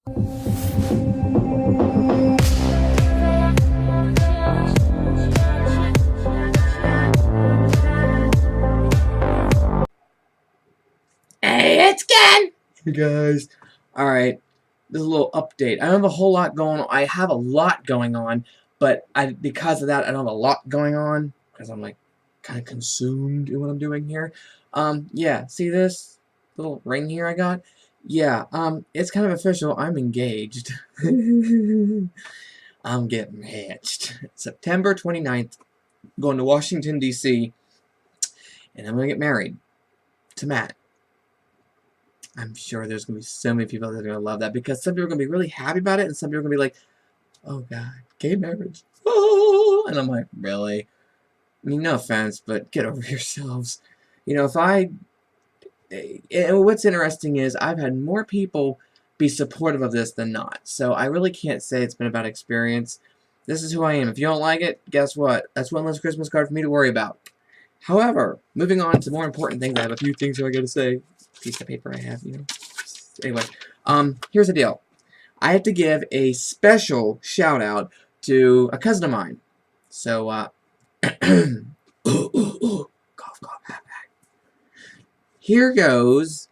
Hey, it's Ken! Hey guys. Alright, this is a little update. I don't have a whole lot going on. I have a lot going on, but because of that, I don't have a lot going on, because I'm, like, kind of consumed in what I'm doing here. Yeah, see this little ring here I got? Yeah, it's kind of official. I'm engaged. I'm getting hitched. September 29th, going to Washington, D.C., and I'm gonna get married to Matt. I'm sure there's going to be so many people that are going to love that, because some people are going to be really happy about it, and some people are going to be like, oh god, gay marriage. Oh! And I'm like, really? I mean, no offense, but get over yourselves. You know, and what's interesting is I've had more people be supportive of this than not, so I really can't say it's been a bad experience. This is who I am. If you don't like it, guess what? That's one less Christmas card for me to worry about. However, moving on to more important things, I have a few things I gotta say. Piece of paper I have, you know. Anyway, here's the deal. I have to give a special shout out to a cousin of mine. So, cough, cough, here goes.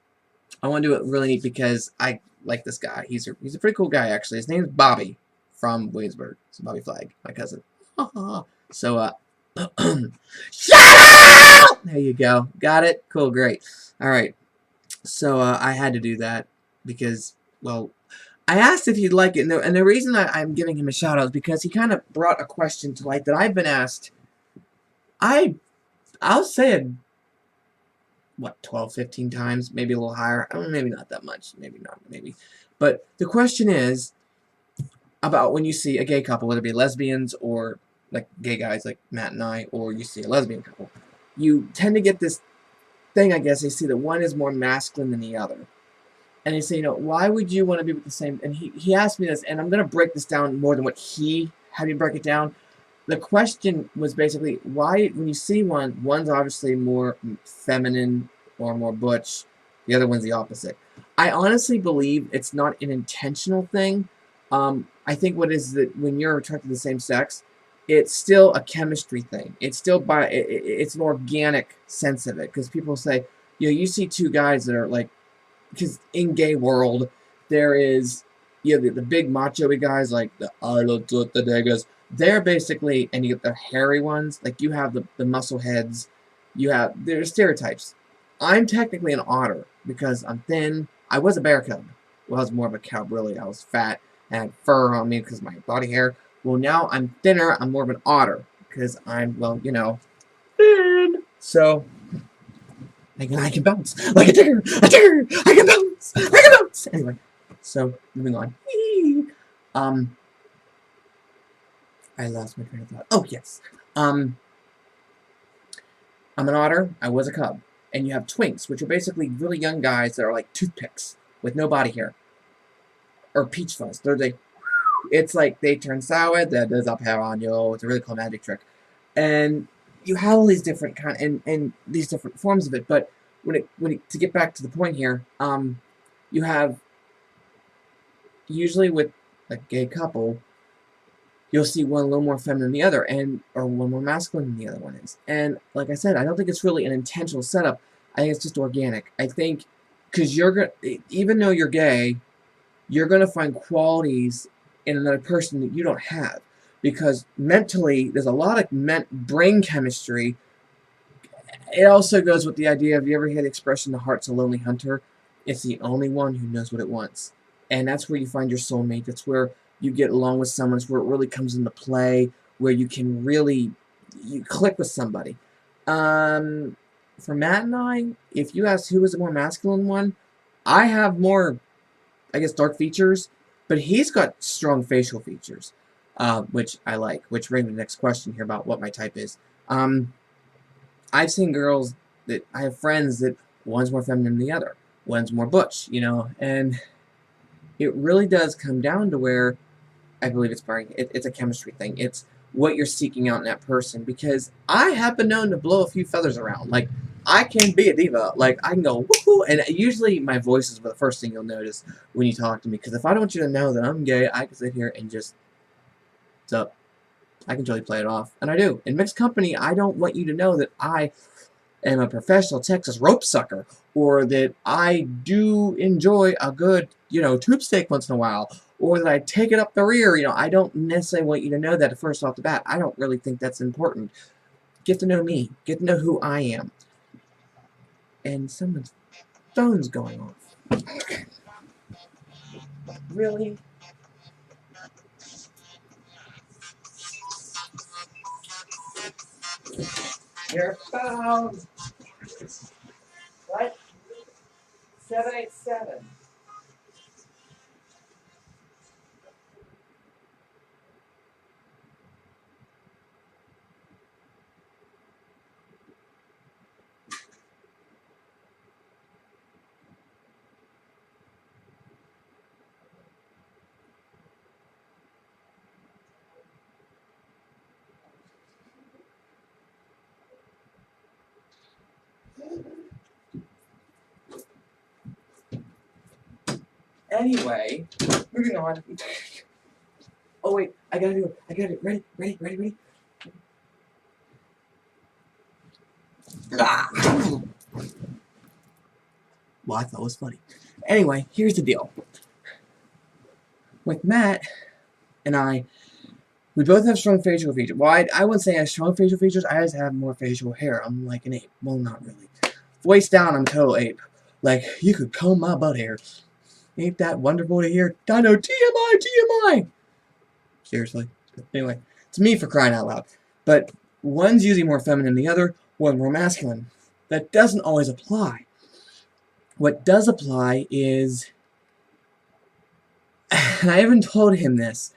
I want to do it really neat because I like this guy. He's a pretty cool guy, actually. His name's Bobby from Williamsburg. So Bobby Flagg, my cousin. So, shut up! There you go. Got it? Cool, great. Alright. So, I had to do that because, well, I asked if he'd like it, and the reason I'm giving him a shout-out is because he kind of brought a question to light that I've been asked, I'll say it, what, 12, 15 times, maybe a little higher, maybe not that much, maybe not, maybe. But the question is about when you see a gay couple, whether it be lesbians or, like, gay guys like Matt and I, or you see a lesbian couple, you tend to get this thing, I guess, they see that one is more masculine than the other. And they say, you know, why would you want to be with the same... And he asked me this, and I'm going to break this down more than what he had me break it down. The question was basically, why, when you see one's obviously more feminine or more butch, the other one's the opposite. I honestly believe it's not an intentional thing. I think what is that when you're attracted to the same sex, it's still a chemistry thing. It's still it's an organic sense of it. Because people say, you know, you see two guys that are like, because in gay world, there is, you know, the big macho-y guys, like the Dagas. They're basically, and you get the hairy ones, like you have the muscle heads, there's stereotypes. I'm technically an otter, because I'm thin. I was a bear cub. Well, I was more of a cub, really. I was fat, and had fur on me because of my body hair. Well, now I'm thinner, I'm more of an otter, because I'm, well, you know, thin. So... I can bounce like a tiger, I can bounce, I can bounce. Anyway, so moving on. I lost my train of thought. Oh yes. I'm an otter. I was a cub, and you have twinks, which are basically really young guys that are like toothpicks with no body hair, or peach fuzz. They're like, it's like they turn sour. That does up hair on you. It's a really cool magic trick, and you have all these different and these different forms of it, but to get back to the point here, you have usually with a gay couple, you'll see one a little more feminine than the other, or one more masculine than the other one is. And like I said, I don't think it's really an intentional setup. I think it's just organic. I think because even though you're gay, you're gonna find qualities in another person that you don't have. Because mentally, there's a lot of brain chemistry. It also goes with the idea, have you ever heard the expression, the heart's a lonely hunter? It's the only one who knows what it wants. And that's where you find your soulmate. That's where you get along with someone. It's where it really comes into play, where you can really, you click with somebody. For Matt and I, if you ask who was the more masculine one, I have more, I guess, dark features, but he's got strong facial features. Which I like, which brings me to the next question here about what my type is. I've seen girls that, I have friends that one's more feminine than the other, one's more butch, you know, and it really does come down to where, I believe it's a chemistry thing. It's what you're seeking out in that person, because I have been known to blow a few feathers around. Like, I can be a diva. Like, I can go, woohoo, and usually my voice is the first thing you'll notice when you talk to me, because if I don't want you to know that I'm gay, I can sit here and just, what's up? I can totally play it off, and I do. In mixed company, I don't want you to know that I am a professional Texas rope sucker, or that I do enjoy a good, tube steak once in a while, or that I take it up the rear. I don't necessarily want you to know that first off the bat. I don't really think that's important. Get to know me. Get to know who I am. And someone's phone's going off. Really? Your phone. What? 787. Anyway, moving on. Oh wait, I gotta do it. I gotta do it. Ready. Ah! Well, I thought it was funny. Anyway, here's the deal. With Matt and I, we both have strong facial features. Well, I wouldn't say I have strong facial features. I just have more facial hair. I'm like an ape. Well, not really. Waist down, I'm total ape. Like, you could comb my butt hair. Ain't that wonderful to hear? I know, TMI! Seriously. Anyway, it's me for crying out loud. But one's usually more feminine than the other, one more masculine. That doesn't always apply. What does apply is, and I even told him this,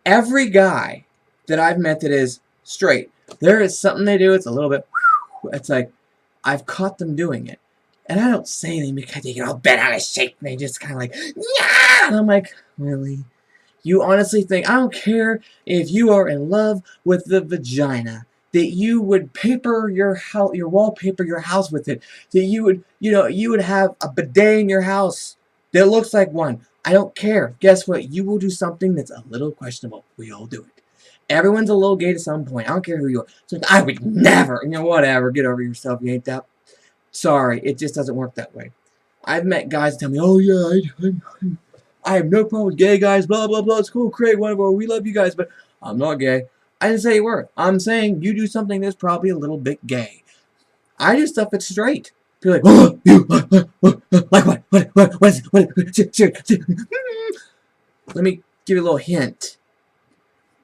every guy that I've met that is straight, there is something they do, it's a little bit, it's like, I've caught them doing it. And I don't say anything because they get all bent out of shape and they just kind of like, yeah! And I'm like, really? You honestly think, I don't care if you are in love with the vagina, that you would paper your house, your wallpaper your house with it, that you would, you would have a bidet in your house that looks like one. I don't care. Guess what? You will do something that's a little questionable. We all do it. Everyone's a little gay to some point. I don't care who you are. So I would never, whatever. Get over yourself. You ain't that. Sorry, it just doesn't work that way. I've met guys that tell me, oh yeah, I have no problem with gay guys, blah, blah, blah, it's cool, Craig, whatever, we love you guys, but I'm not gay. I didn't say you were. I'm saying you do something that's probably a little bit gay. I do stuff that's straight. People are like, oh, you, like what is it, Let me give you a little hint.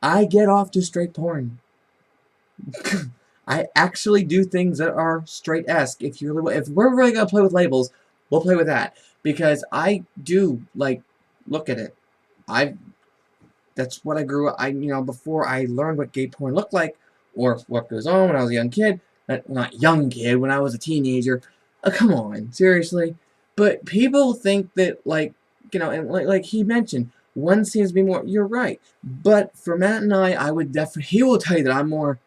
I get off to straight porn. I actually do things that are straight-esque. If we're really gonna play with labels, we'll play with that. Because I do, like, look at it. That's what I grew up, before I learned what gay porn looked like, or what goes on when I was a young kid. Not young kid, when I was a teenager. Come on, seriously. But people think that, like, and like he mentioned, one seems to be more, you're right. But for Matt and I would definitely, he will tell you that I'm more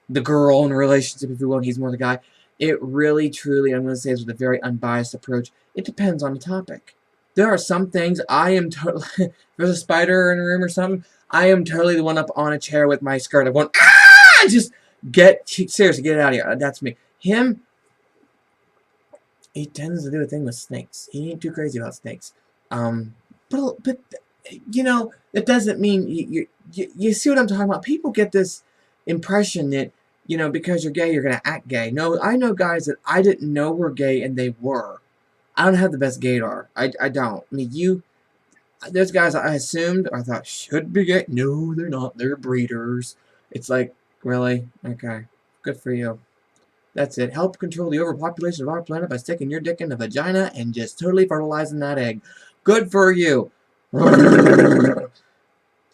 the girl in a relationship, if you will, and he's more the guy. It really, truly, I'm going to say this with a very unbiased approach, it depends on the topic. There are some things I am totally, if there's a spider in a room or something, I am totally the one up on a chair with my skirt. I'm going, ah! Just seriously, get it out of here. That's me. Him, he tends to do a thing with snakes. He ain't too crazy about snakes. But it doesn't mean, you see what I'm talking about? People get this impression that, because you're gay, you're going to act gay. No, I know guys that I didn't know were gay, and they were. I don't have the best gaydar. I don't. I mean, there's guys I assumed, or I thought should be gay. No, they're not. They're breeders. It's like, really? Okay. Good for you. That's it. Help control the overpopulation of our planet by sticking your dick in a vagina and just totally fertilizing that egg. Good for you.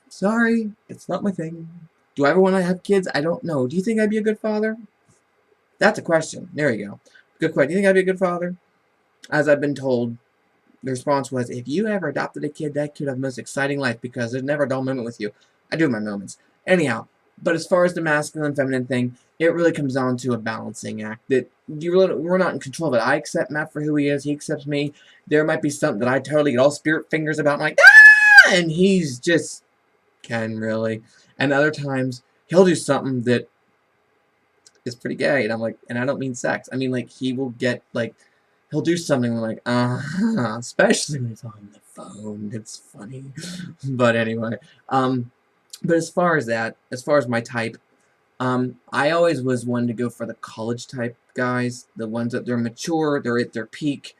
Sorry, it's not my thing. Do I ever want to have kids? I don't know. Do you think I'd be a good father? That's a question. There you go. Good question. Do you think I'd be a good father? As I've been told, the response was, if you ever adopted a kid, that kid would have the most exciting life because there's never a dull moment with you. I do have my moments. Anyhow, but as far as the masculine and feminine thing, it really comes down to a balancing act. That we're not in control of it. I accept Matt for who he is. He accepts me. There might be something that I totally get all spirit fingers about. I'm like, ah! And he's just, Ken, really. And other times, he'll do something that is pretty gay. And I'm like, and I don't mean sex. I mean, like, he will get, like, he'll do something like, especially when it's on the phone. It's funny. But anyway, but as far as that, as far as my type, I always was one to go for the college type guys, the ones that they're mature, they're at their peak.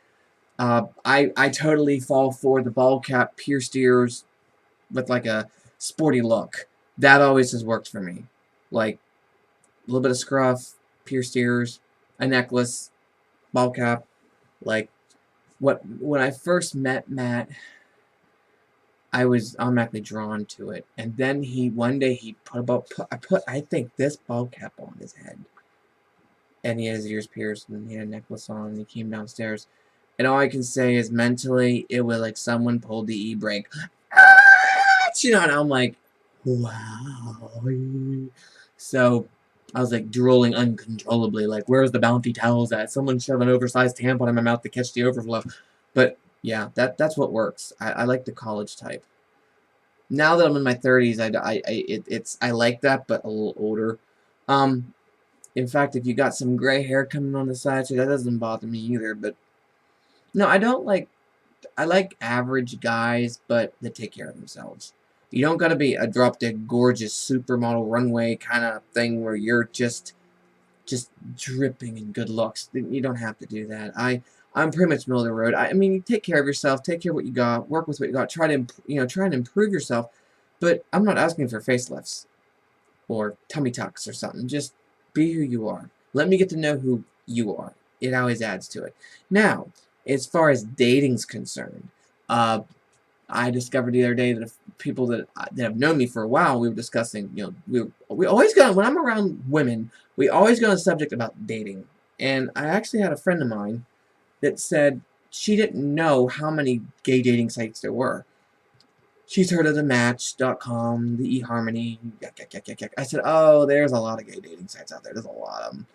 I totally fall for the ball cap, pierced ears, with like a sporty look. That always has worked for me. Like a little bit of scruff, pierced ears, a necklace, ball cap. Like when I first met Matt, I was automatically drawn to it. And then one day he I think this ball cap on his head. And he had his ears pierced and he had a necklace on and he came downstairs. And all I can say is mentally, it was like someone pulled the e-brake. You know, and I'm like, wow. So I was like drooling uncontrollably. Like, where's the bounty towels at? Someone shove an oversized tampon in my mouth to catch the overflow. But yeah, that's what works. I like the college type. Now that I'm in my 30s, I like that, but a little older. In fact, if you got some gray hair coming on the side, so that doesn't bother me either. But no, I like average guys, but they take care of themselves. You don't gotta be a drop-dead gorgeous supermodel runway kind of thing where you're just dripping in good looks. You don't have to do that. I'm pretty much middle of the road. I mean, you take care of yourself, take care of what you got, work with what you got, try and improve yourself. But I'm not asking for facelifts or tummy tucks or something. Just be who you are. Let me get to know who you are. It always adds to it. Now, as far as dating's concerned, I discovered the other day that people that have known me for a while, we were discussing, we always go, when I'm around women, we always go on the subject about dating. And I actually had a friend of mine that said she didn't know how many gay dating sites there were. She's heard of the Match.com, the eHarmony, I said, oh, there's a lot of gay dating sites out there. There's a lot of them.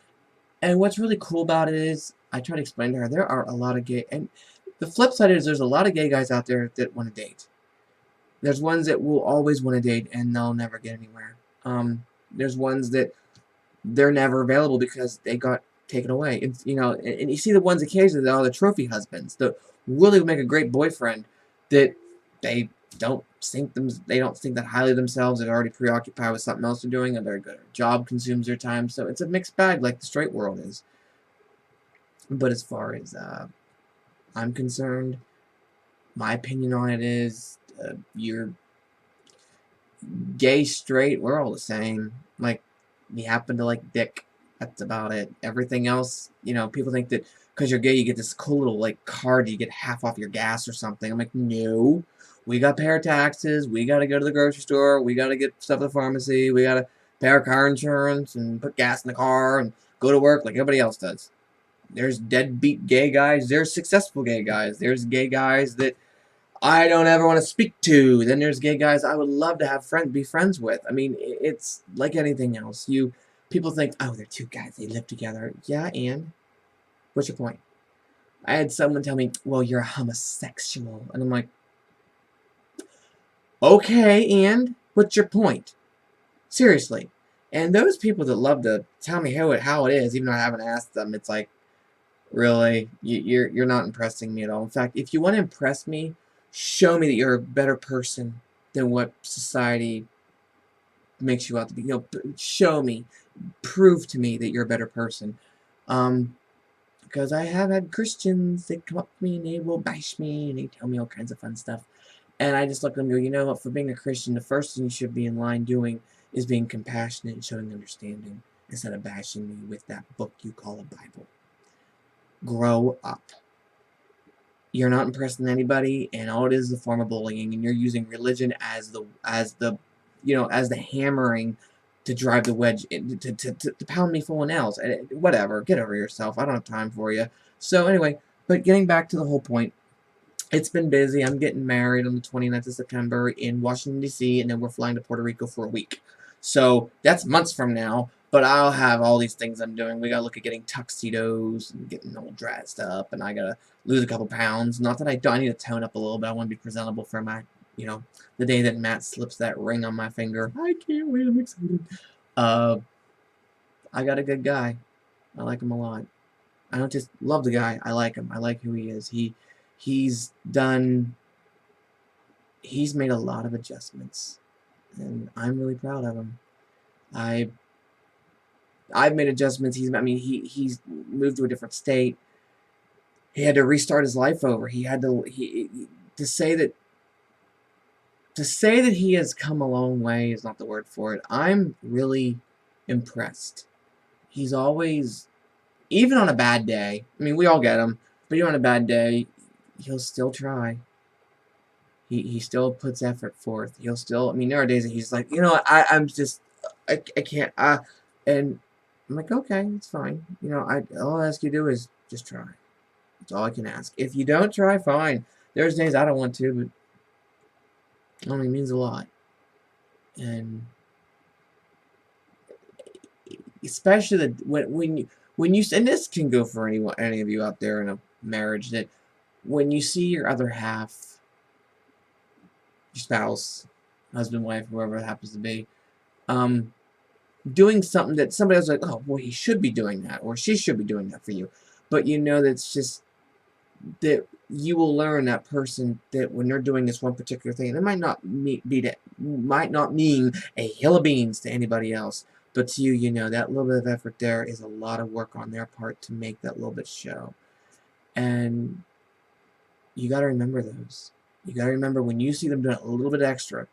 And what's really cool about it is, I try to explain to her, there are a lot of gay, and the flip side is there's a lot of gay guys out there that want to date. There's ones that will always want to date and they'll never get anywhere. There's ones that they're never available because they got taken away. And you see the ones occasionally that are the trophy husbands that really make a great boyfriend that they don't think that highly of themselves. They're already preoccupied with something else they're doing, and their job consumes their time. So it's a mixed bag, like the straight world is. But as far as I'm concerned, my opinion on it is, you're gay, straight, we're all the same. Like, we happen to like dick. That's about it. Everything else, people think that because you're gay, you get this cool little, like, card, you get half off your gas or something. I'm like, no. We got to pay our taxes. We got to go to the grocery store. We got to get stuff at the pharmacy. We got to pay our car insurance and put gas in the car and go to work like everybody else does. There's deadbeat gay guys. There's successful gay guys. There's gay guys that I don't ever want to speak to. Then there's gay guys I would love to be friends with. I mean, it's like anything else. People think, oh, they're two guys. They live together. Yeah, and? What's your point? I had someone tell me, well, you're a homosexual. And I'm like, okay, and? What's your point? Seriously. And those people that love to tell me how it is, even though I haven't asked them, it's like, really, you're not impressing me at all. In fact, if you want to impress me, show me that you're a better person than what society makes you out to be. Show me, prove to me that you're a better person. Because I have had Christians that come up to me and they will bash me and they tell me all kinds of fun stuff. And I just look at them and go, you know what, for being a Christian, the first thing you should be in line doing is being compassionate and showing understanding instead of bashing me with that book you call a Bible. Grow up. You're not impressing anybody, and all it is a form of bullying, and you're using religion as the hammering to drive the wedge, to pound me full of nails. Whatever, get over yourself. I don't have time for you. So anyway, but getting back to the whole point, it's been busy. I'm getting married on the 29th of September in Washington, D.C., and then we're flying to Puerto Rico for a week. So that's months from now. But I'll have all these things I'm doing. We gotta look at getting tuxedos and getting all dressed up, and I gotta lose a couple pounds. Not that I don't. I need to tone up a little bit. I want to be presentable for my, the day that Matt slips that ring on my finger. I can't wait. I'm excited. I got a good guy. I like him a lot. I don't just love the guy. I like him. I like who he is. He's made a lot of adjustments, and I'm really proud of him. I've made adjustments. He's moved to a different state. He had to restart his life over. He had to say that he has come a long way is not the word for it. I'm really impressed. He's always, even on a bad day, I mean, we all get him, but even on a bad day, he'll still try. He still puts effort forth. He'll still, I mean, there are days that he's like, I can't, and I'm like, okay, it's fine. All I ask you to do is just try. That's all I can ask. If you don't try, fine. There's days I don't want to, but it only means a lot. And especially when you, and this can go for any of you out there in a marriage, that when you see your other half, your spouse, husband, wife, whoever it happens to be, doing something that somebody else is like, oh, well, he should be doing that, or she should be doing that for you. But that's just that you will learn that person that when they're doing this one particular thing, and it might not mean a hill of beans to anybody else, but to you, that little bit of effort there is a lot of work on their part to make that little bit show. And you got to remember those. You got to remember when you see them doing a little bit extra.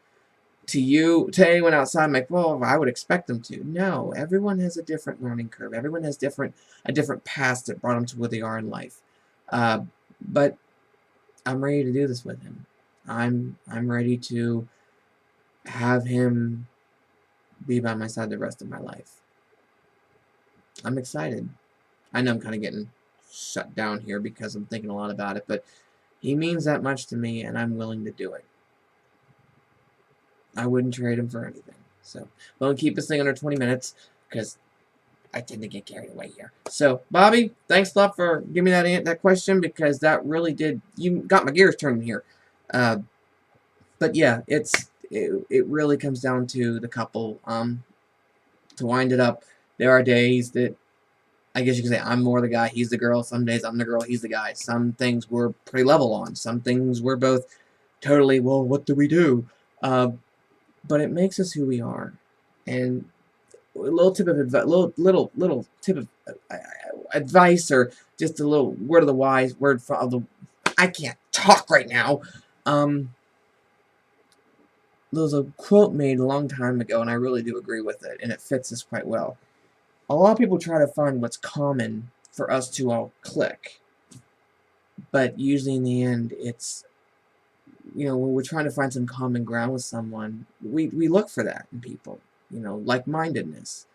To anyone outside, I'm like, well, I would expect them to. No, everyone has a different learning curve. Everyone has a different past that brought them to where they are in life. But I'm ready to do this with him. I'm ready to have him be by my side the rest of my life. I'm excited. I know I'm kind of getting shut down here because I'm thinking a lot about it, but he means that much to me, and I'm willing to do it. I wouldn't trade him for anything. So, we'll keep this thing under 20 minutes, because I tend to get carried away here. So, Bobby, thanks a lot for giving me that question, because that really did, you got my gears turning here. But yeah, it really comes down to the couple. To wind it up, there are days that, I guess you could say, I'm more the guy, he's the girl. Some days I'm the girl, he's the guy. Some things we're pretty level on. Some things we're both totally, well, what do we do? But it makes us who we are. And a little tip of advice, little tip of advice, or just a little word of the wise, word of the, I can't talk right now. There was a quote made a long time ago, and I really do agree with it, and it fits this quite well. A lot of people try to find what's common for us to all click, but usually in the end, it's, when we're trying to find some common ground with someone, we look for that in people, like-mindedness.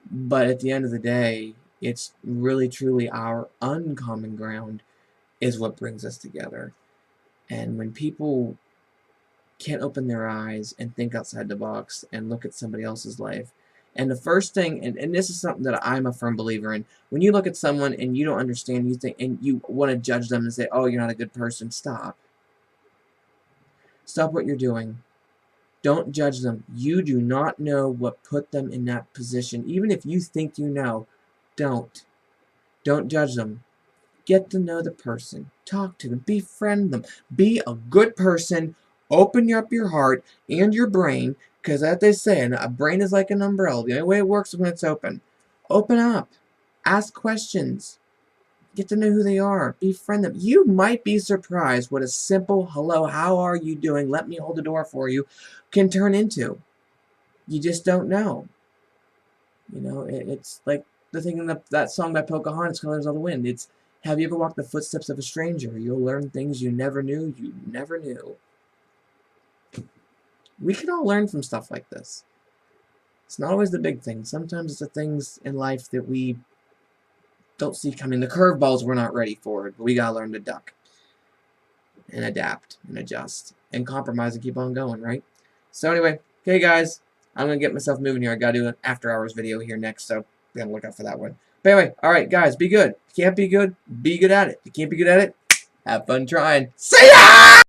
But at the end of the day, it's really truly our uncommon ground is what brings us together. And when people can't open their eyes and think outside the box and look at somebody else's life, and the first thing, and this is something that I'm a firm believer in, when you look at someone and you don't understand, you think, and you want to judge them and say, oh, you're not a good person, stop. Stop what you're doing. Don't judge them. You do not know what put them in that position. Even if you think you know, don't. Don't judge them. Get to know the person. Talk to them. Befriend them. Be a good person. Open up your heart and your brain, because as they say, a brain is like an umbrella. The only way it works is when it's open. Open up. Ask questions. Get to know who they are. Befriend them. You might be surprised what a simple, hello, how are you doing, let me hold the door for you, can turn into. You just don't know. It's like the thing in that song by Pocahontas, Colors of the Wind. It's, have you ever walked the footsteps of a stranger? You'll learn things you never knew you never knew. We can all learn from stuff like this. It's not always the big things. Sometimes it's the things in life that we don't see coming. The curveballs we're not ready for, but we gotta learn to duck and adapt and adjust and compromise and keep on going, right? So anyway, okay guys, I'm going to get myself moving here. I got to do an after-hours video here next, so be on the lookout for that one. But anyway, alright, guys, be good. If you can't be good at it. If you can't be good at it, have fun trying. See ya!